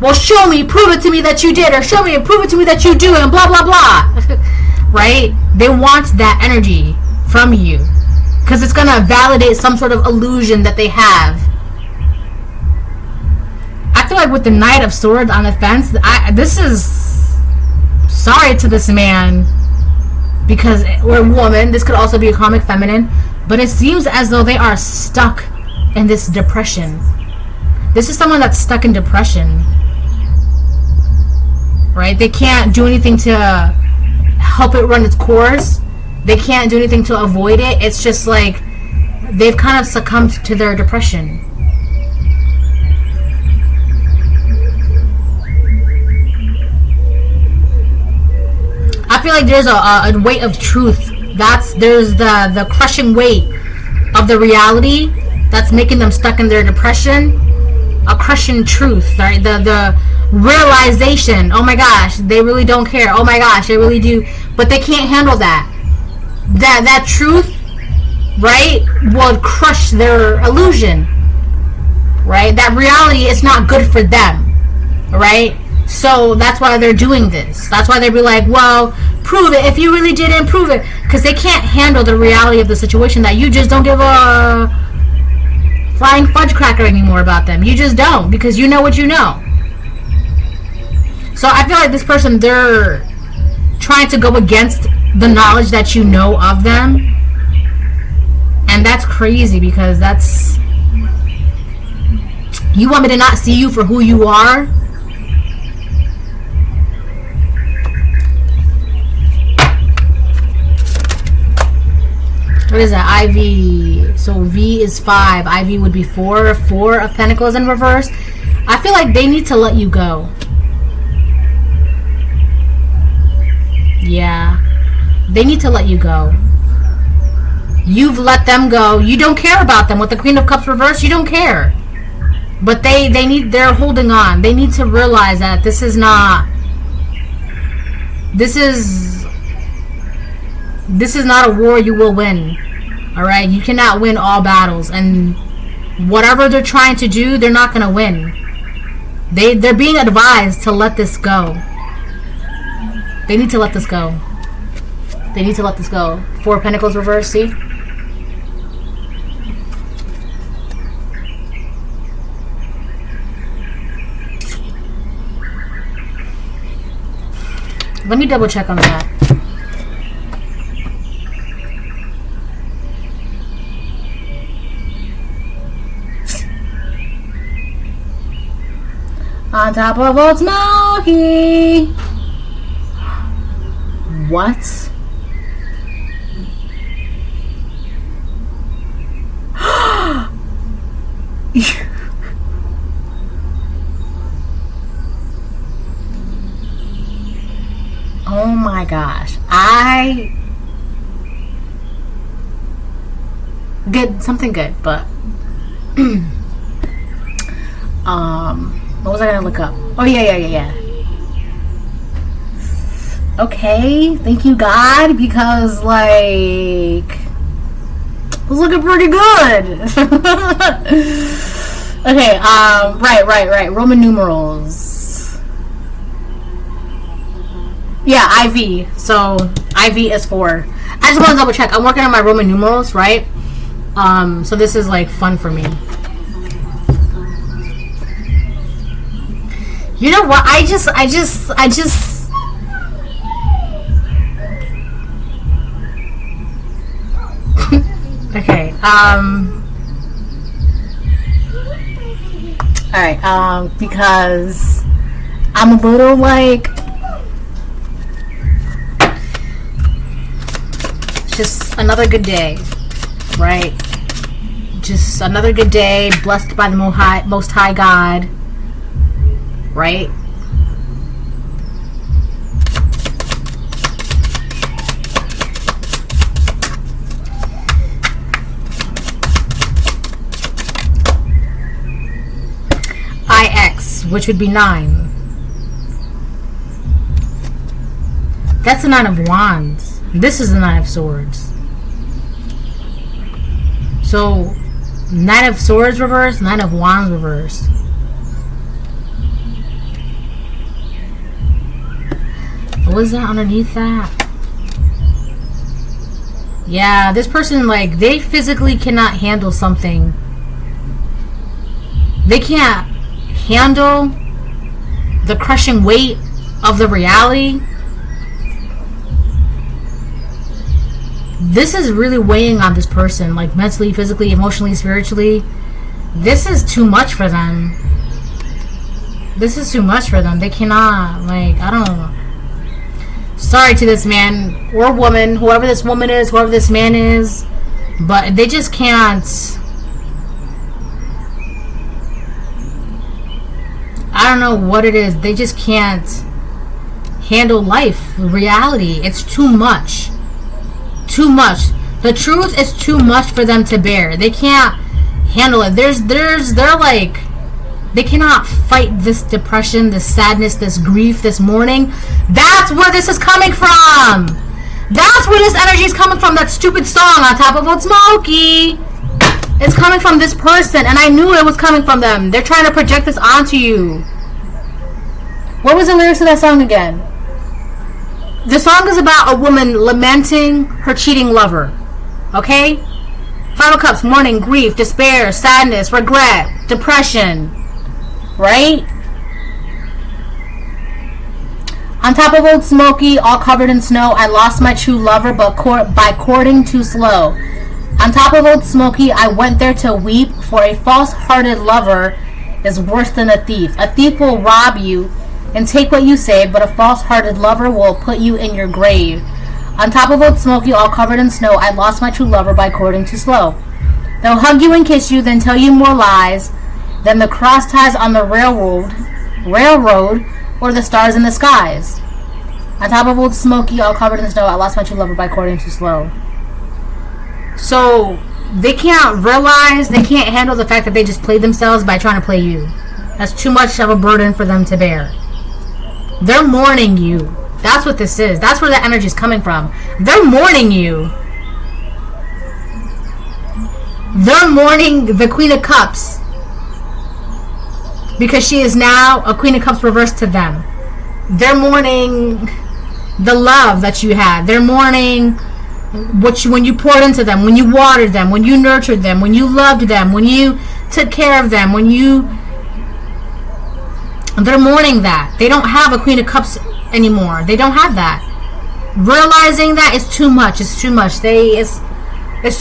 well, show me, prove it to me that you did, or show me and prove it to me that you do, and blah, blah, blah. Right? They want that energy from you because it's going to validate some sort of illusion that they have. I feel like with the Knight of Swords on the fence, this is... Sorry to this man, because we're a woman. This could also be a karmic feminine, but it seems as though they are stuck in this depression. This is someone that's stuck in depression. Right? They can't do anything to help it run its course. They can't do anything to avoid it. It's just like they've kind of succumbed to their depression. I feel like there's a weight of truth. There's the crushing weight of the reality that's making them stuck in their depression. A crushing truth, right? The realization, oh my gosh, they really don't care. Oh my gosh, they really do. But they can't handle that. That truth, right, will crush their illusion. Right? That reality is not good for them. Right? So that's why they're doing this. That's why they be like, well, prove it. If you really didn't, prove it. Because they can't handle the reality of the situation, that you just don't give a flying fudge cracker anymore about them. You just don't, because you know what you know. So I feel like this person, they're trying to go against the knowledge that you know of them. And that's crazy, because that's... You want me to not see you for who you are? What is that? IV. So V is 5. IV would be 4. 4 of Pentacles in reverse. I feel like they need to let you go. Yeah. They need to let you go. You've let them go. You don't care about them. With the Queen of Cups reversed, you don't care. But they're holding on. They need to realize that this is not a war you will win. Alright? You cannot win all battles. And whatever they're trying to do, they're not going to win. They're being advised to let this go. They need to let this go. They need to let this go. 4 Pentacles reversed, see? Let me double check on that. On top of Old Smoky. What? Oh my gosh. I get something good, but what was I gonna look up? Oh yeah. Okay, thank you God, because like it was looking pretty good. Okay, right. Roman numerals. Yeah, IV. So IV is 4. I just want to double check. I'm working on my Roman numerals, right? So this is like fun for me. You know what? I just okay. Alright, because I'm a little like, just another good day, right? Just another good day, blessed by the Most High God, right? IX, which would be 9. That's the 9 of Wands. This is the 9 of Swords. So 9 of Swords reverse, 9 of Wands reverse. What is that underneath that? Yeah, this person, like, they physically cannot handle something. They can't handle the crushing weight of the reality. This is really weighing on this person, like mentally, physically, emotionally, spiritually. This is too much for them. This is too much for them. They cannot, like, I don't know. Sorry to this man or woman, whoever this woman is, whoever this man is, but they just can't. I don't know what it is. They just can't handle life, reality. It's too much. Too much. The truth is too much for them to bear. They can't handle it. They're like, they cannot fight this depression, this sadness, this grief, this mourning. That's where this is coming from. That's where this energy is coming from. That stupid song, On Top of Old Smoky. It's coming from this person, and I knew it was coming from them. They're trying to project this onto you. What was the lyrics of that song again? The song is about a woman lamenting her cheating lover. Okay? Final Cups, mourning, grief, despair, sadness, regret, depression. Right? On top of Old Smoky, all covered in snow, I lost my true lover by courting too slow. On top of Old Smoky, I went there to weep, for a false-hearted lover is worse than a thief. A thief will rob you and take what you save, but a false-hearted lover will put you in your grave. On top of Old Smoky, all covered in snow, I lost my true lover by courting too slow. They'll hug you and kiss you, then tell you more lies than the cross ties on the railroad, or the stars in the skies. On top of Old Smoky, all covered in snow, I lost my true lover by courting too slow. So they can't realize, they can't handle the fact that they just played themselves by trying to play you. That's too much of a burden for them to bear. They're mourning you. That's what this is. That's where that energy is coming from. They're mourning you. They're mourning the Queen of Cups, because she is now a Queen of Cups reversed to them. They're mourning the love that you had. They're mourning when you poured into them, when you watered them, when you nurtured them, when you loved them, when you took care of them, they're mourning that. They don't have a Queen of Cups anymore. They don't have that. Realizing that is too much. It's too much. It's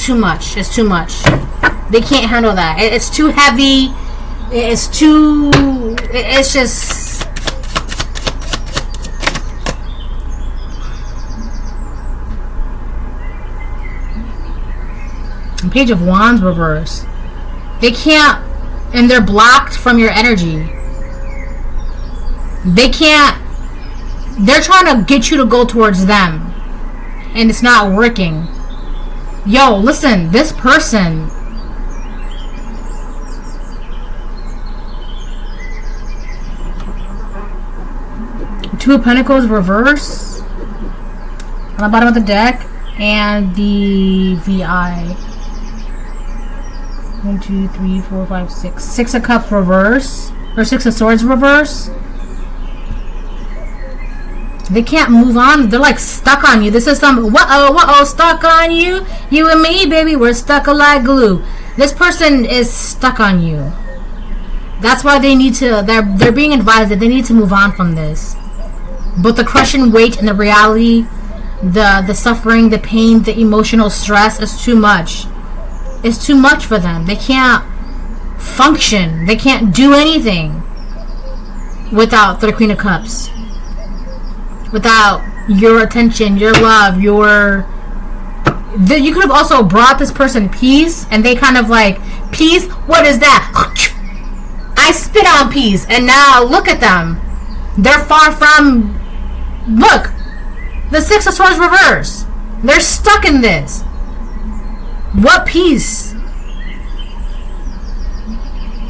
too much. It's too much. They can't handle that. It's too heavy. It's just... Page of Wands reverse. They can't, and they're blocked from your energy. They can't, they're trying to get you to go towards them, and it's not working. Yo, listen, this person, Two of Pentacles reverse on the bottom of the deck, and the VI. 1, 2, 3, 4, 5, 6. 6 of Cups reverse, or 6 of Swords reverse. They can't move on. They're like stuck on you. This is some whoa, stuck on you. You and me, baby, we're stuck like glue. This person is stuck on you. That's why they need to. They're being advised that they need to move on from this. But the crushing weight and the reality, the suffering, the pain, the emotional stress is too much. It's too much for them. They can't function. They can't do anything without the Queen of Cups. Without your attention, your love, you could have also brought this person peace, and they kind of like, peace? What is that? I spit on peace, and now look at them. They're far from, look, the Six of Swords reverse. They're stuck in this. What peace?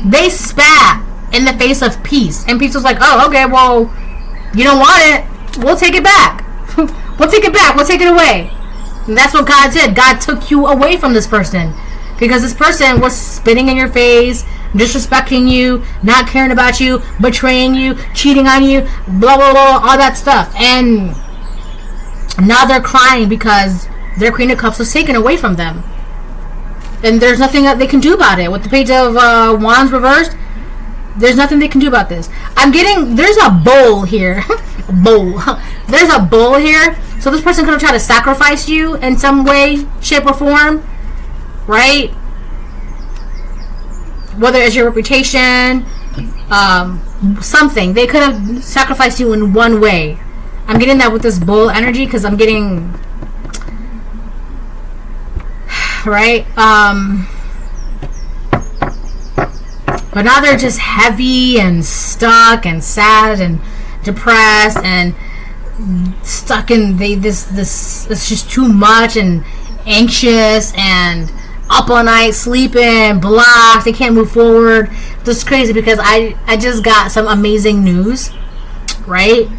They spat in the face of peace, and peace was like, oh, okay, well, you don't want it. We'll take it back. We'll take it back. We'll take it away. And that's what God did. God took you away from this person. Because this person was spitting in your face, disrespecting you, not caring about you, betraying you, cheating on you, blah, blah, blah, all that stuff. And now they're crying because their Queen of Cups was taken away from them. And there's nothing that they can do about it. With the Page of Wands reversed, there's nothing they can do about this. There's a bowl here. There's a bowl here. So this person could have tried to sacrifice you in some way, shape, or form. Right? Whether it's your reputation, something. They could have sacrificed you in one way. I'm getting that with this bowl energy because I'm getting... Right? But now they're just heavy and stuck and sad and depressed and stuck in this it's just too much and anxious and up all night sleeping, blocked. They can't move forward. This is crazy because I just got some amazing news, right?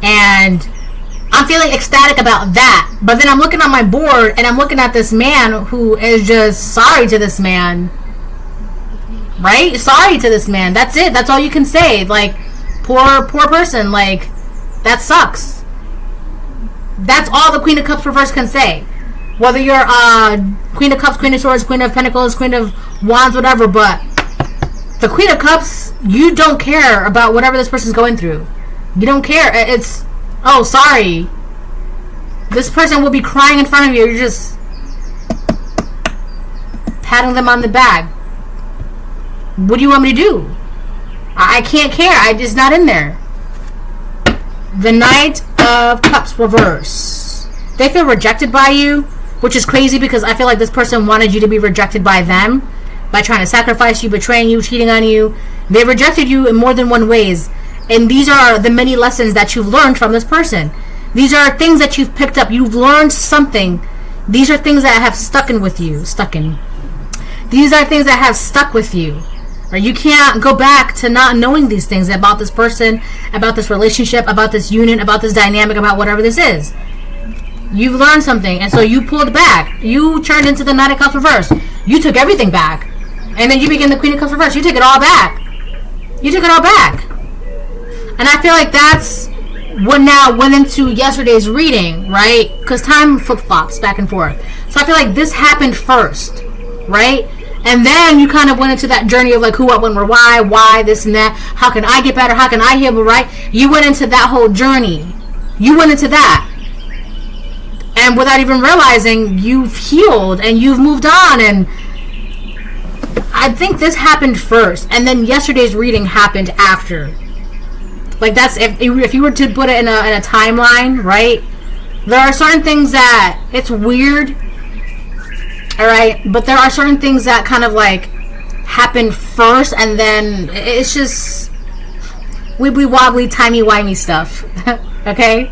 And I'm feeling ecstatic about that. But then I'm looking on my board and I'm looking at this man who is just sorry to this man. Right? Sorry to this man. That's it. That's all you can say. Like, poor person. Like, that sucks. That's all the Queen of Cups reverse can say. Whether you're Queen of Cups, Queen of Swords, Queen of Pentacles, Queen of Wands, whatever, but the Queen of Cups, you don't care about whatever this person's going through. You don't care. It's, oh, sorry. This person will be crying in front of you. You're just patting them on the back. What do you want me to do? I can't care. It's not in there. The Knight of Cups reverse. They feel rejected by you, which is crazy because I feel like this person wanted you to be rejected by them by trying to sacrifice you, betraying you, cheating on you. They rejected you in more than one ways. And these are the many lessons that you've learned from this person. These are things that you've picked up. You've learned something. These are things that have stuck with you. These are things that have stuck with you. Or you can't go back to not knowing these things about this person, about this relationship, about this union, about this dynamic, about whatever this is. You've learned something, and so you pulled back. You turned into the Knight of Cups reverse. You took everything back. And then you became the Queen of Cups reverse. You took it all back. You took it all back. And I feel like that's what now went into yesterday's reading, right? Because time flip-flops back and forth. So I feel like this happened first, right? And then you kind of went into that journey of like who, what, when, where, why, this and that. How can I get better? How can I heal, right? You went into that whole journey. You went into that. And without even realizing, you've healed and you've moved on. And I think this happened first. And then yesterday's reading happened after. Like that's, if you were to put it in a timeline, right? There are certain things that, it's weird. Alright, but there are certain things that kind of like happen first, and then it's just wibbly wobbly, timey wimey stuff. Okay?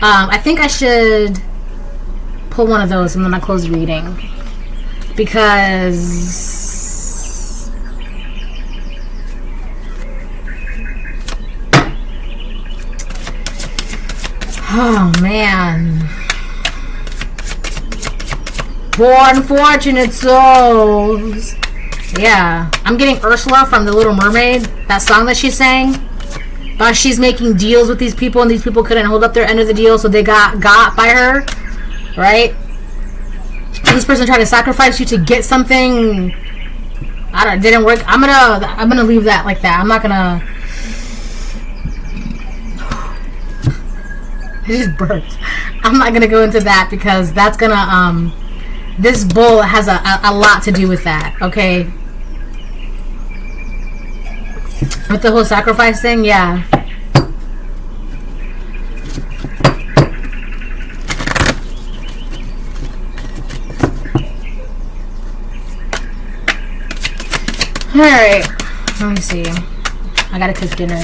I think I should pull one of those and then I'll close reading. Because oh man. Born fortunate souls. Yeah. I'm getting Ursula from The Little Mermaid. That song that she sang. But she's making deals with these people, and these people couldn't hold up their end of the deal, so they got by her, right? This person tried to sacrifice you to get something. Didn't work. I'm gonna leave that like that. I'm not gonna. It just burped. I'm not gonna go into that because that's gonna this bull has a lot to do with that. Okay. With the whole sacrifice thing, yeah. Alright, let me see. I gotta cook dinner.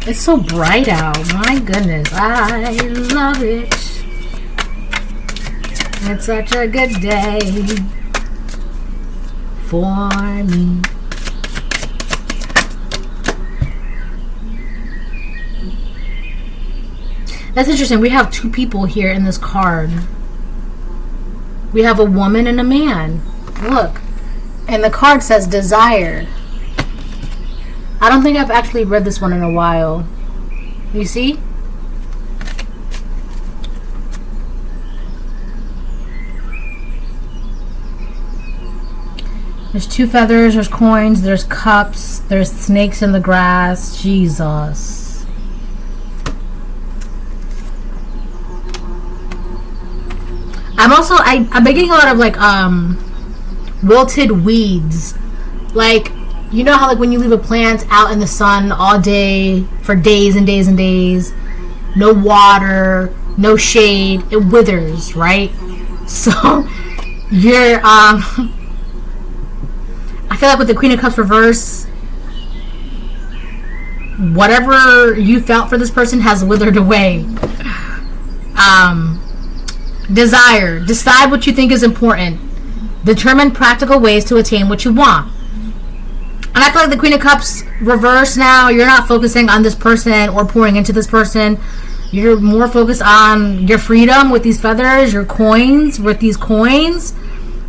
It's so bright out. My goodness. I love it. It's such a good day for me. That's interesting. We have two people here in this card. We have a woman and a man. Look. And the card says desire. I don't think I've actually read this one in a while. You see? There's two feathers, there's coins, there's cups, there's snakes in the grass. Jesus. I'm getting a lot of like wilted weeds. Like, you know how like when you leave a plant out in the sun all day for days and days and days, no water, no shade, it withers, right? So you're I feel like with the Queen of Cups reverse, whatever you felt for this person has withered away. Desire. Decide what you think is important. Determine practical ways to attain what you want. And I feel like the Queen of Cups reverse now, you're not focusing on this person or pouring into this person. You're more focused on your freedom with these feathers, your coins with these coins,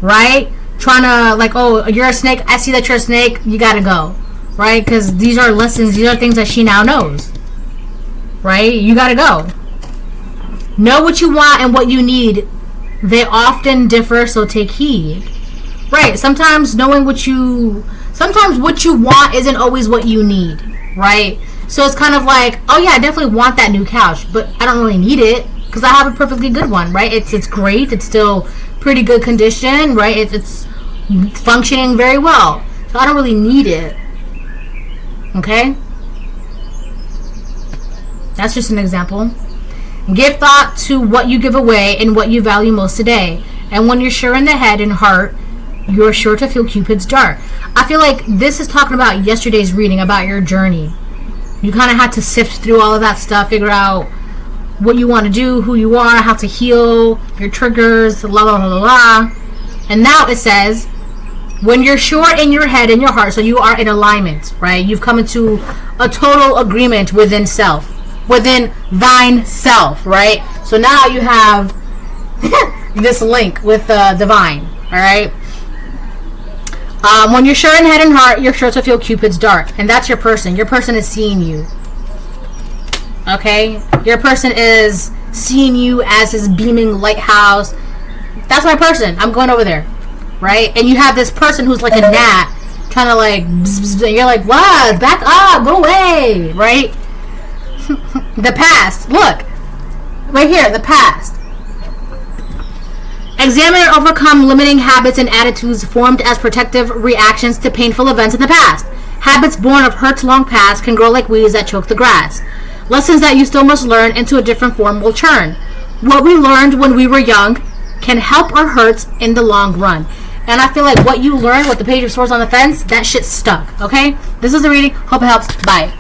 right? Trying to, like, oh, you're a snake. I see that you're a snake. You got to go, right? Because these are lessons. These are things that she now knows, right? You got to go. Know what you want and what you need. They often differ, so take heed. Right, sometimes what you want isn't always what you need, right? So it's kind of like, oh yeah, I definitely want that new couch, but I don't really need it because I have a perfectly good one, right? It's great. It's still pretty good condition, right? It's functioning very well. So I don't really need it. Okay? That's just an example. Give thought to what you give away and what you value most today. And when you're sure in the head and heart, you're sure to feel Cupid's dart. I feel like this is talking about yesterday's reading, about your journey. You kind of had to sift through all of that stuff, figure out what you want to do, who you are, how to heal, your triggers, la la la la la. And now it says, when you're sure in your head and your heart, so you are in alignment, right? You've come into a total agreement within self. Within thine self, right? So now you have this link with the divine, all right? When you're sure in head and heart, you're sure to feel Cupid's dart. And that's your person. Your person is seeing you. Okay? Your person is seeing you as his beaming lighthouse. That's my person. I'm going over there, right? And you have this person who's like a gnat trying to like, bzz, bzz, you're like, what? Back up. Go away, right? The past. Look. Right here, the past. Examine and overcome limiting habits and attitudes formed as protective reactions to painful events in the past. Habits born of hurts long past can grow like weeds that choke the grass. Lessons that you still must learn into a different form will churn. What we learned when we were young can help or hurt in the long run. And I feel like what you learned with the Page of Swords on the fence, that shit stuck. Okay? This is the reading. Hope it helps. Bye.